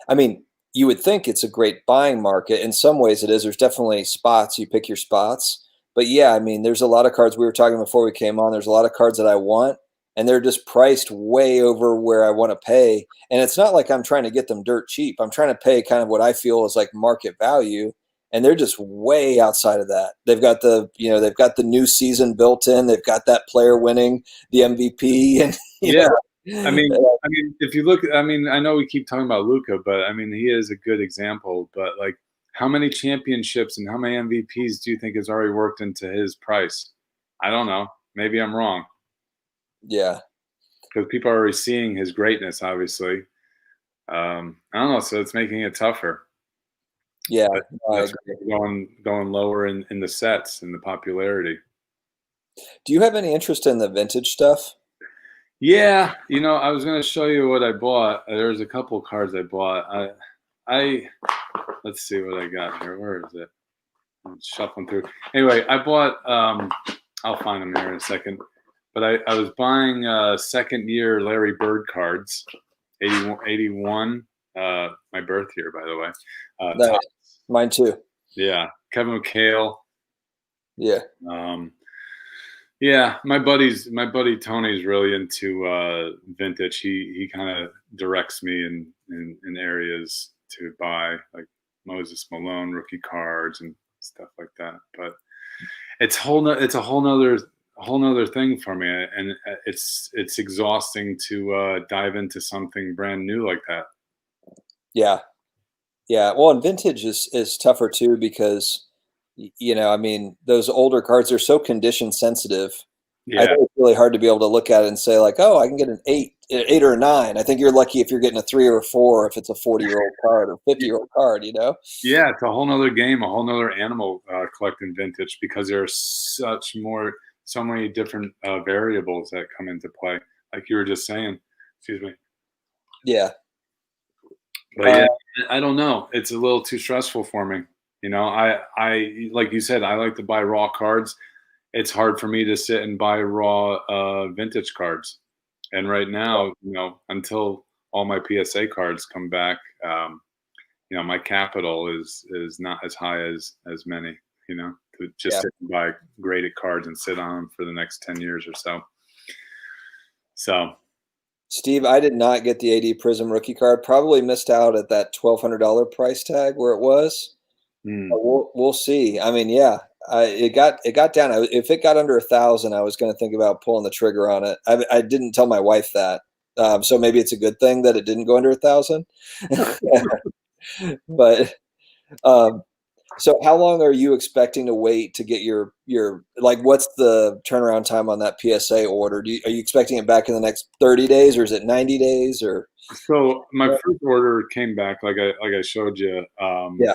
I mean, you would think it's a great buying market. In some ways, it is. There's definitely spots. You pick your spots. But yeah, I mean, there's a lot of cards we were talking before we came on. There's a lot of cards that I want, and they're just priced way over where I want to pay. And it's not like I'm trying to get them dirt cheap. I'm trying to pay kind of what I feel is like market value, and they're just way outside of that. They've got the new season built in. They've got that player winning the MVP, and Yeah, I know, mean, if you look, I mean, I know we keep talking about Luca, but I mean, he is a good example. But like, how many championships and how many MVPs do you think has already worked into his price? I don't know. Maybe I'm wrong yeah, because people are already seeing his greatness. Obviously, I don't know. So it's making it tougher. yeah, But no, I that's agree. going lower in the sets and the popularity. Do you have any interest in the vintage stuff? Yeah, I was gonna show you what I bought. There's a couple cards I bought. I let's see what I got here. Where is it? I'm shuffling through. Anyway, I bought. I'll find them here in a second. But I was buying second year Larry Bird cards, 81, my birth year, by the way. Top, Nice. Mine too. yeah, Kevin McHale. Yeah. Um, Yeah, my buddy Tony's really into vintage. He kind of directs me in areas to buy like Moses Malone rookie cards and stuff like that. But it's a whole nother thing for me, and it's exhausting to dive into something brand new like that. Yeah. Yeah. Well, and vintage is tougher too because I mean, those older cards are so condition sensitive. I Yeah, think it's really hard to be able to look at it and say like, oh, I can get an eight or a nine. I think you're lucky if you're getting a three or a four if it's a 40-year-old card or 50-year-old card. yeah, it's a whole nother game, a whole nother animal collecting vintage because there are so many different variables that come into play. Like you were just saying, excuse me. Yeah. But Uh, yeah, I don't know. It's a little too stressful for me. I like you said, I like to buy raw cards. It's hard for me to sit and buy raw vintage cards. And right now, until all my PSA cards come back, my capital is not as high as many, to just yeah. sit and buy graded cards and sit on them for the next 10 years or so. So, Steve, I did not get the AD Prism rookie card. Probably missed out at that $1,200 price tag where it was. mm, But we'll see. I mean, yeah, it got down. If it got under 1,000, I was going to think about pulling the trigger on it. I didn't tell my wife that, so maybe it's a good thing that it didn't go under 1,000. But um, so, how long are you expecting to wait to get your like? What's the turnaround time on that PSA order? Are you expecting it back in the next 30 days, or is it 90 days, or? so my first order came back like I showed you. Yeah.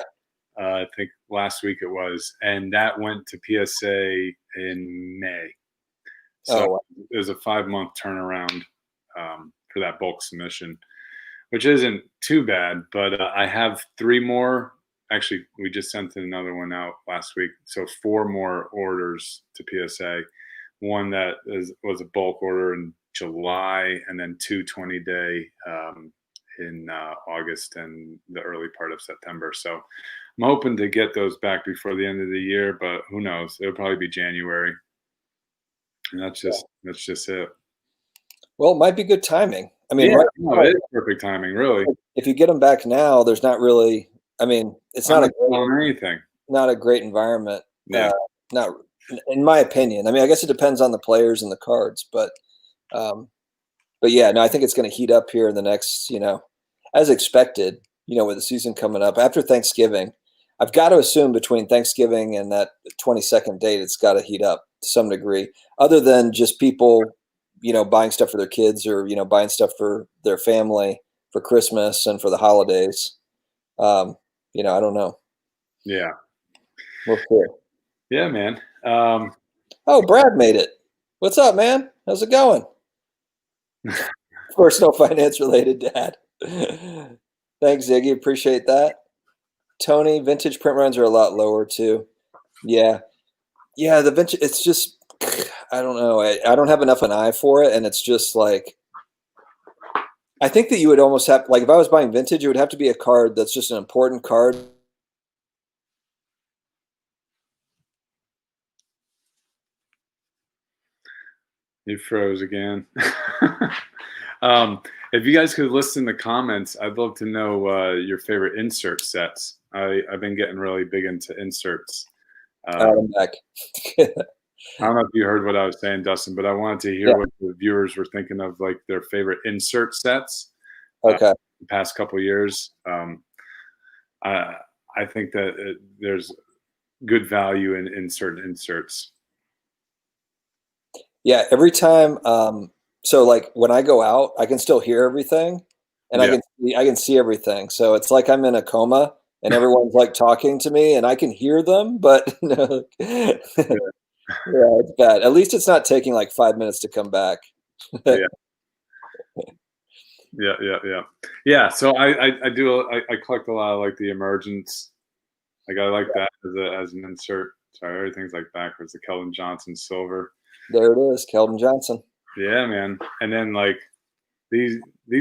I think last week it was, and that went to PSA in May. So Oh, it was a 5-month turnaround for that bulk submission, which isn't too bad. But I have 3 more. Actually, we just sent another one out last week, so 4 more orders to PSA. One that was a bulk order in July, and then 2 20-day in August and the early part of September. So I'm hoping to get those back before the end of the year, but who knows? It'll probably be January, and that's just it. Well, it might be good timing. I mean, Yeah, right no, now, it is perfect timing, really. if you get them back now, there's not really. I mean, it's I'm not not on anything. not a great environment. Yeah, Not in my opinion. I mean, I guess it depends on the players and the cards, um, but yeah, no, I think it's going to heat up here in the next, as expected. With the season coming up after Thanksgiving, I've got to assume between Thanksgiving and that 22nd date, it's got to heat up to some degree. Other than just people, buying stuff for their kids or buying stuff for their family for Christmas and for the holidays. I don't know. yeah, We'll see. yeah, man. Oh, Brad made it. What's up, man? How's it going? Of course, no finance related, Dad. Thanks, Ziggy. Appreciate that. Tony, vintage print runs are a lot lower too. Yeah. Yeah, the vintage, it's just, I don't know. I don't have enough an eye for it. And it's just like, I think that you would almost have, like, if I was buying vintage, it would have to be a card that's just an important card. You froze again. If you guys could list in the comments, I'd love to know your favorite insert sets. I've been getting really big into inserts. I'm back. I don't know if you heard what I was saying, Dustin, but I wanted to hear what the viewers were thinking of, like their favorite insert sets. Okay. The past couple of years. I think that there's good value in certain inserts. Yeah, every time. So like when I go out, I can still hear everything, and Yeah. I can see everything. So it's like I'm in a coma, and everyone's like talking to me, and I can hear them, but no. Yeah, it's bad. At least it's not taking like 5 minutes to come back. Yeah. Yeah. So I do I collect a lot of like the emergence. Like I like that as an insert. Sorry, everything's like backwards. The Keldon Johnson silver. There it is, Keldon Johnson. Yeah, man. And then like these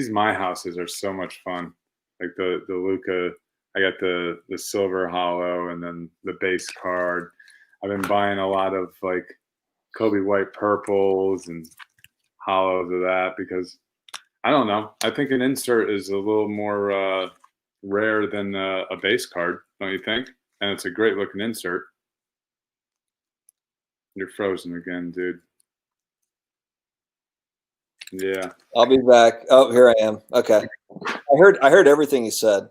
my houses are so much fun. Like the Luca, I got the silver hollow and then the base card. I've been buying a lot of like Kobe White purples and hollows of that because I don't know. I think an insert is a little more rare than a base card, don't you think? And it's a great looking insert. You're frozen again, dude. Yeah. I'll be back. Oh, here I am. Okay. I heard everything you said.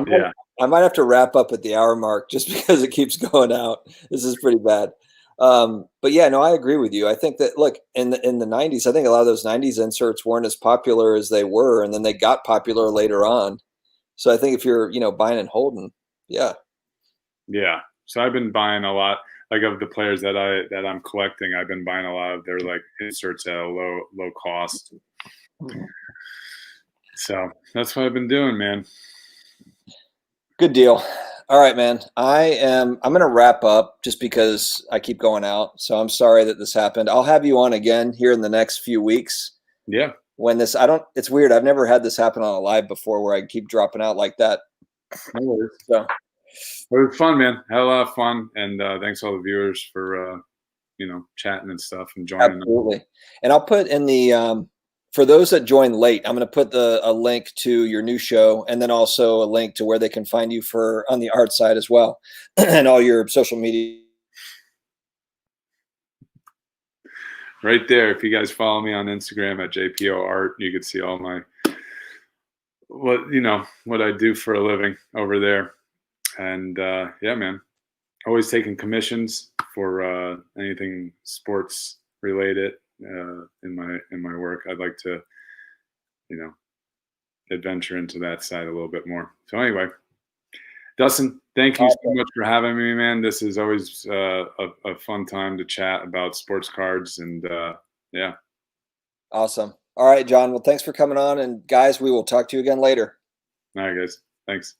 Yeah. I might have to wrap up at the hour mark just because it keeps going out. This is pretty bad. But yeah, no, I agree with you. I think that look in the 90s, I think a lot of those 90s inserts weren't as popular as they were, and then they got popular later on. So I think if you're, buying and holding, yeah. Yeah. So I've been buying a lot like of the players that I'm collecting. I've been buying a lot of their like inserts at a low cost. So that's what I've been doing, man. Good deal. All right, man. I'm going to wrap up just because I keep going out. So I'm sorry that this happened. I'll have you on again here in the next few weeks. Yeah. When it's weird. I've never had this happen on a live before where I keep dropping out like that. So it was fun, man. Had a lot of fun. And thanks to all the viewers for, chatting and stuff and joining. Absolutely. And I'll put in the, for those that join late, I'm going to put a link to your new show and then also a link to where they can find you on the art side as well and all your social media. Right there. If you guys follow me on Instagram at JPO Art, you can see all my, what I do for a living over there. And yeah, man, always taking commissions for anything sports related in my work. I'd like to, adventure into that side a little bit more. So anyway, Dustin, thank you so much for having me, man. This is always a fun time to chat about sports cards, and yeah. Awesome. All right, John. Well, thanks for coming on. And guys, we will talk to you again later. All right, guys. Thanks.